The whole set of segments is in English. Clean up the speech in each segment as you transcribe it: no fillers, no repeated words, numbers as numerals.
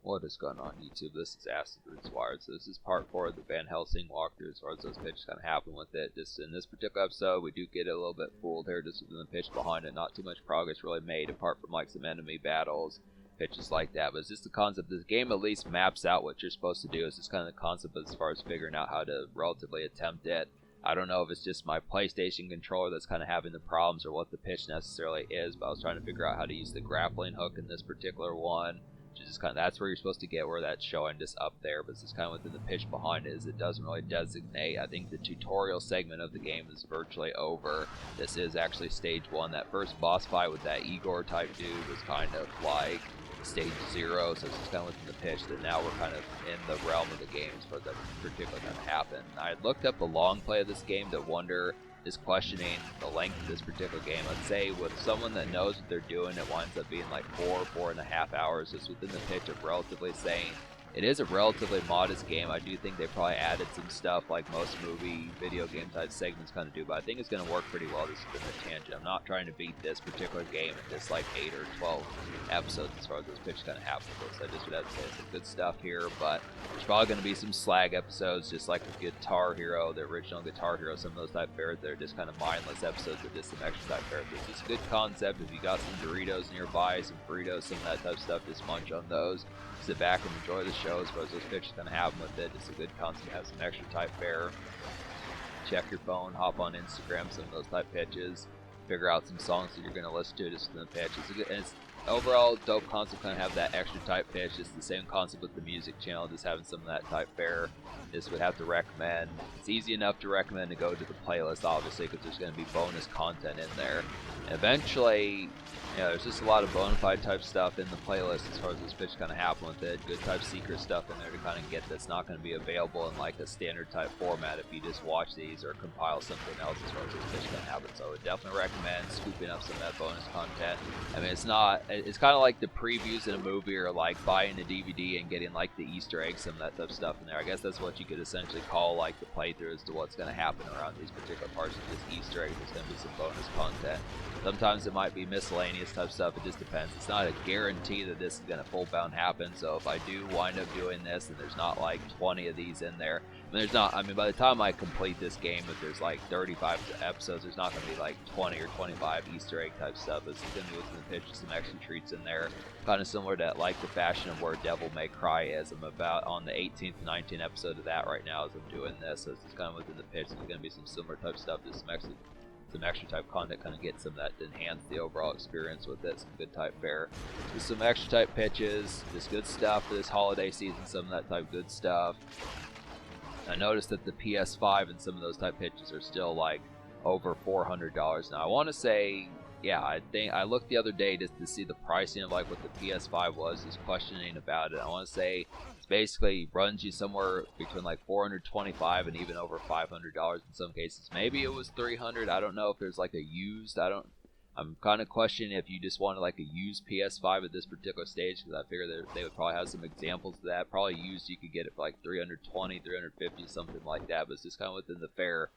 What is going on YouTube? This is Acid Roots Wired. So this is part 4 of the Van Helsing walkthrough as far as those pitches kind of happen with it. Just in this particular episode, we do get a little bit fooled here just with the pitch behind it. Not too much progress really made apart from like some enemy battles, pitches like that. But it's just the concept. This game at least maps out what you're supposed to do. It's just kind of the concept as far as figuring out how to relatively attempt it. I don't know if it's just my PlayStation controller that's kind of having the problems or what the pitch necessarily is, but I was trying to figure out how to use the grappling hook in this particular one. Just kind of, that's where you're supposed to get where that's showing just up there, but it's just kind of within the pitch behind it is it doesn't really designate. I think the tutorial segment of the game is virtually over. This is actually stage 1. That first boss fight with that Igor type dude was kind of like stage 0, so it's just kind of within the pitch that now we're kind of in the realm of the game as far as that particularly going to happen. I looked up a long play of this game to wonder, is questioning the length of this particular game. I'd say with someone that knows what they're doing, it winds up being like 4.5 hours. It's within the pitch of relatively sane. It is a relatively modest game. I do think they probably added some stuff like most movie, video game type segments kind of do, but I think it's going to work pretty well just within the tangent. I'm not trying to beat this particular game in just like 8 or 12 episodes as far as those pitches kind of happen. So I just would have to say some good stuff here, but there's probably going to be some slag episodes just like with Guitar Hero, the original Guitar Hero, some of those type fares that are just kind of mindless episodes with just some extra type fares. It's just a good concept. If you got some Doritos nearby, some Fritos, some of that type of stuff, just munch on those. Sit back and enjoy the show as far as those pitches going to happen with it. It's a good concept to have some extra type fare. Check your phone, hop on Instagram, some of those type pitches. Figure out some songs that you're going to listen to just within the pitch. It's a good, and it's overall dope concept, kind of have that extra type pitch. It's the same concept with the music channel, just having some of that type fare. Just would have to recommend. It's easy enough to recommend to go to the playlist, obviously, because there's going to be bonus content in there. And eventually, there's just a lot of bona fide type stuff in the playlist as far as this pitch kind of happen with it. Good type secret stuff in there to kind of get that's not going to be available in like a standard type format if you just watch these or compile something else as far as this pitch kind of happen. So I would definitely recommend scooping up some of that bonus content. I mean, it's kind of like the previews in a movie or like buying a DVD and getting like the Easter eggs, some of that type of stuff in there. I guess that's what you could essentially call like the playthrough as to what's going to happen around these particular parts of this Easter egg. There's going to be some bonus content. Sometimes it might be miscellaneous type stuff. It just depends. It's not a guarantee that this is going to full bound happen. So if I do wind up doing this and there's not like 20 of these in there, there's not. I mean, by the time I complete this game, if there's like 35 episodes, there's not going to be like 20 or 25 Easter egg type stuff. It's going to be within the pitch, some extra treats in there. Kind of similar to like the fashion of where Devil May Cry is. I'm about on the 18th, 19th episode of that right now as I'm doing this. So it's just kind of within the pitch. There's going to be some similar type stuff. There's some extra type content, kind of get some of that to enhance the overall experience with it. Some good type fare, just some extra type pitches, just good stuff for this holiday season. Some of that type good stuff. I noticed that the PS5 and some of those type pitches are still like over $400 now. I want to say, yeah, I think I looked the other day just to see the pricing of like what the PS5 was, just questioning about it. I want to say it's basically runs you somewhere between like $425 and even over $500 in some cases. Maybe it was $300. I don't know if there's like a used. I'm kind of questioning if you just wanted like a used PS5 at this particular stage, because I figure that they would probably have some examples of that. Probably used, you could get it for like $320, $350, something like that. But it's just kind of within the fare.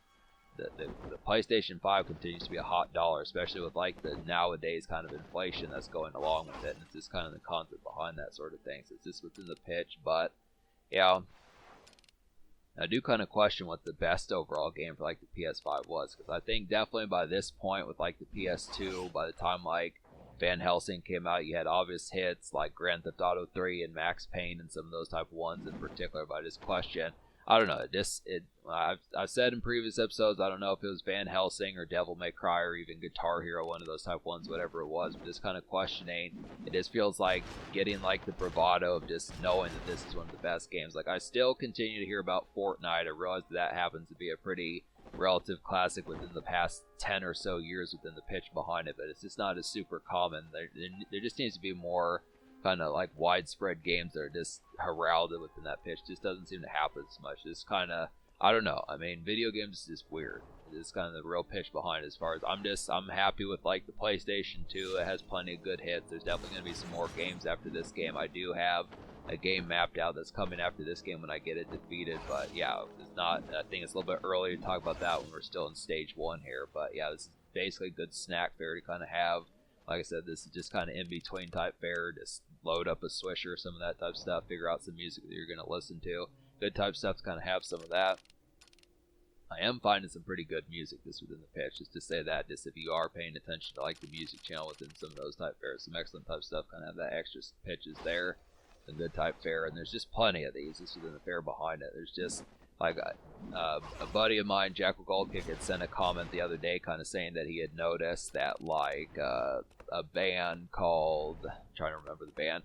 The PlayStation 5 continues to be a hot dollar, especially with like the nowadays kind of inflation that's going along with it, and it's just kind of the concept behind that sort of thing. So it's just within the pitch, but yeah, I do kind of question what the best overall game for like the PS5 was, because I think definitely by this point with like the PS2, by the time like Van Helsing came out, you had obvious hits like Grand Theft Auto 3 and Max Payne and some of those type of ones in particular. But I just question. I don't know. I've said in previous episodes, I don't know if it was Van Helsing or Devil May Cry or even Guitar Hero, one of those type ones, whatever it was. But just kind of questioning. It just feels like getting like the bravado of just knowing that this is one of the best games. Like I still continue to hear about Fortnite. I realize that happens to be a pretty relative classic within the past 10 or so years within the pitch behind it, but it's just not as super common. There just needs to be more kind of like widespread games that are just heralded within that pitch. Just doesn't seem to happen as much. It's kind of, I don't know. I mean, video games is just weird. It's kind of the real pitch behind it. As far as I'm happy with like the PlayStation 2. It has plenty of good hits. There's definitely going to be some more games after this game. I do have a game mapped out that's coming after this game when I get it defeated. But yeah, it's not. I think it's a little bit early to talk about that when we're still in stage 1 here. But yeah, this is basically a good snack fare to kind of have. Like I said, this is just kind of in between type fare, just load up a Swisher, some of that type of stuff, figure out some music that you're going to listen to. Good type stuff to kind of have some of that. I am finding some pretty good music this within the pitch, just to say that, just if you are paying attention to like the music channel within some of those type fairs, some excellent type stuff, kind of have that extra pitches there, some good type fare, and there's just plenty of these just within the fair behind it. There's just like a buddy of mine, Jackal Goldkick, had sent a comment the other day kind of saying that he had noticed that like a band called, I'm trying to remember the band,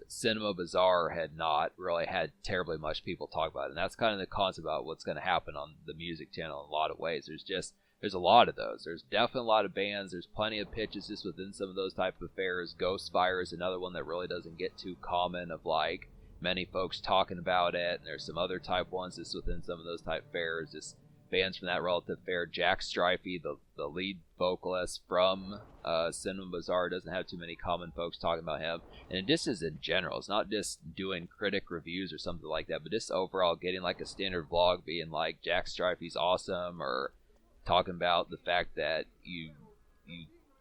Cinema Bazaar had not really had terribly much people talk about it. And that's kind of the concept about what's going to happen on the music channel in a lot of ways. There's a lot of those. There's definitely a lot of bands. There's plenty of pitches just within some of those type of fairs. Ghostfire is another one that really doesn't get too common of like many folks talking about it. And there's some other type ones just within some of those type fairs. Just bands from that relative fair. Jack Strifey, the lead vocalist from Cinema Bazaar, doesn't have too many common folks talking about him. And this is in general. It's not just doing critic reviews or something like that, but just overall getting like a standard vlog being like Jack Strifey's awesome, or talking about the fact that you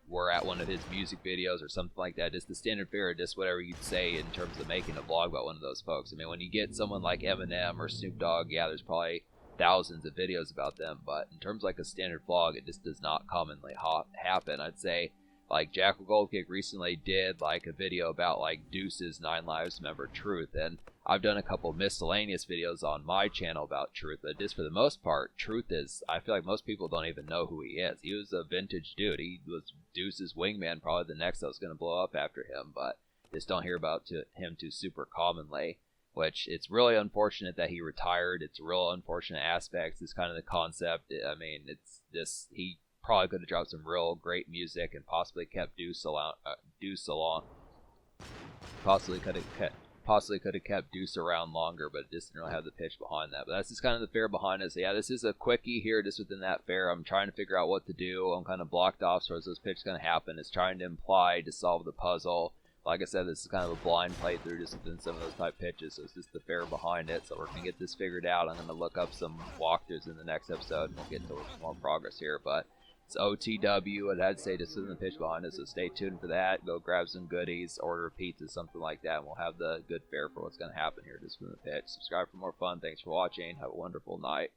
were at one of his music videos or something like that. Just the standard fare, just whatever you'd say in terms of making a vlog about one of those folks. I mean, when you get someone like Eminem or Snoop Dogg, yeah, there's probably thousands of videos about them, but in terms of like a standard vlog, it just does not commonly happen. I'd say like Jackal Goldkick recently did like a video about like Deuce's 9 Lives member Truth, and I've done a couple miscellaneous videos on my channel about Truth, but just for the most part, Truth is, I feel like most people don't even know who he is. He was a vintage dude. He was Deuce's wingman, probably the next that was going to blow up after him, but just don't hear about him too super commonly, which it's really unfortunate that he retired. It's a real unfortunate aspect. It's kind of the concept. I mean, it's just, he probably could have dropped some real great music and possibly kept Deuce along. Possibly could have kept Deuce around longer, but it just didn't really have the pitch behind that. But that's just kind of the fair behind us. Yeah, this is a quickie here just within that fair. I'm trying to figure out what to do. I'm kind of blocked off so as those pitches going to happen. It's trying to imply to solve the puzzle. Like I said, this is kind of a blind playthrough just within some of those type pitches, so it's just the fair behind it. So we're going to get this figured out. I'm going to look up some walkthroughs in the next episode, and we'll get to some more progress here. But it's OTW, and I'd say just in the pitch behind us, so stay tuned for that. Go grab some goodies, order a pizza, something like that, and we'll have the good fare for what's going to happen here just from the pitch. Subscribe for more fun. Thanks for watching. Have a wonderful night.